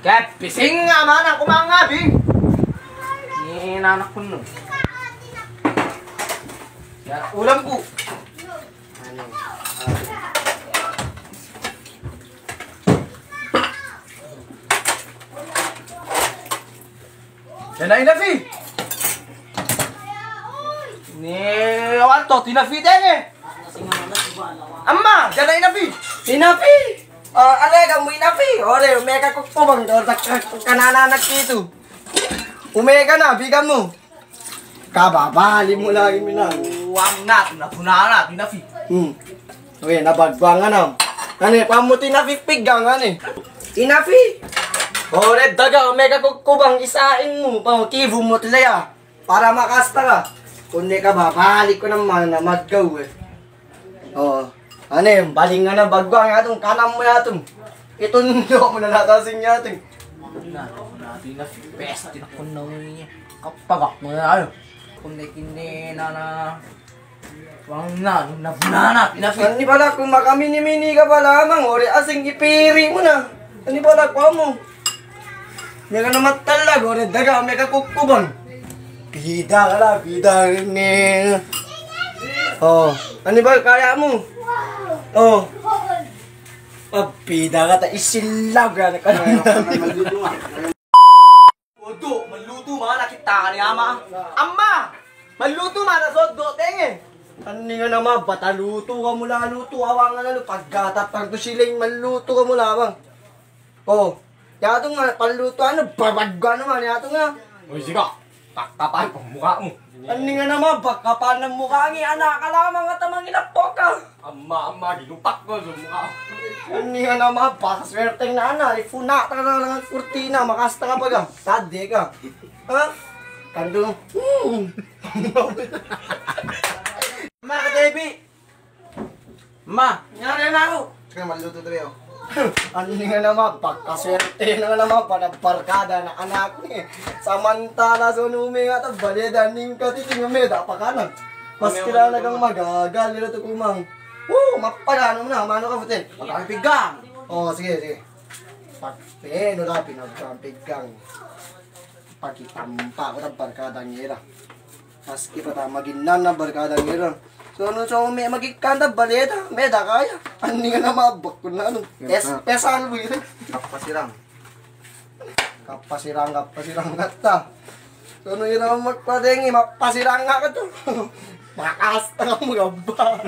Kaya pising nga man ang kumangabing. Inanak ko nun. Yan, ulam ko. Ano? Yan na inafi. Ni awan to, tinafi din eh. Amma, yan na inafi. Inapi! Alega mo inapi! Ore, umeka ko po bang kanananak dito. Umeka na, bigan mo. Kababali mo lagi minang. Uwang na, tunapuna na, tinafi. Uy, nabagbangan na. Ano, pamo tinafi pigang, ano eh. Tinafi! Ore, daga, umeka ko bang isain mo, kibo mo tilaya. Para makasta ka. Kundi ka ba, balik ko naman na maggaw eh. Ano yung baling nga na bagwang yatong kanam mo yatong. Itong mo na natasing yatong. Natin na best tinakunaw niya. Kapagak mo na ayo. Kundi na wang na, nabunana, pinafit. Ano pala kung makamini-mini ka pa lamang, ori asing ipiri mo na. Ano pala kwa mo? May ka naman talag, ori daga, may kakukubang. Bida ka la, bida ni. Ano ba kaya mo? Bida ka ta isilag ka na. Odo, maluto mga nakita ka ni ama. Amma! Maluto mga nasod tenge. Ano nga naman, bataluto ka mula luto, awang nga paggatapang to siling maluto ka mula bang. Yato nga, paluto ano, babagwa naman, yato nga. Uy, siga, taktapan ko mukha mo. Ano nga naman, bakapan ng mukha ng anak ka lamang at amang inapok ka. Amma, ginupak ko sa mukha. Ano nga naman, pasaswerteng na anak, ifuna ka na lang ang kurtina, makasta ka pa ka. Tade ka. Ha? Kando. Ma, ka-Debbie! Ma! Nyari na ako. Sige, maluto tayo. Ano nga naman, pagkaswerte na naman, panagbarkada na anak ni. Samantala sunumi nga ito, balidan ning katiting umeda pa ka na. Mas kilala kang magagal, nila ito kumang. Mapagano mo na, mano ka butin? Magkakipigang! Sige. Pagpeno na, pinagkampigang. Pagkitampa ko ng barkadang nila. Maski pa ta maginan na barkadang nila. So may magikanda baleta, meda kaya. Ano nga na mabak ko na ano. Pesal mo yun. Kapasirang ta. So yun naman magpadengi, mapasirang nga ka to. Makasta ka mo gaba.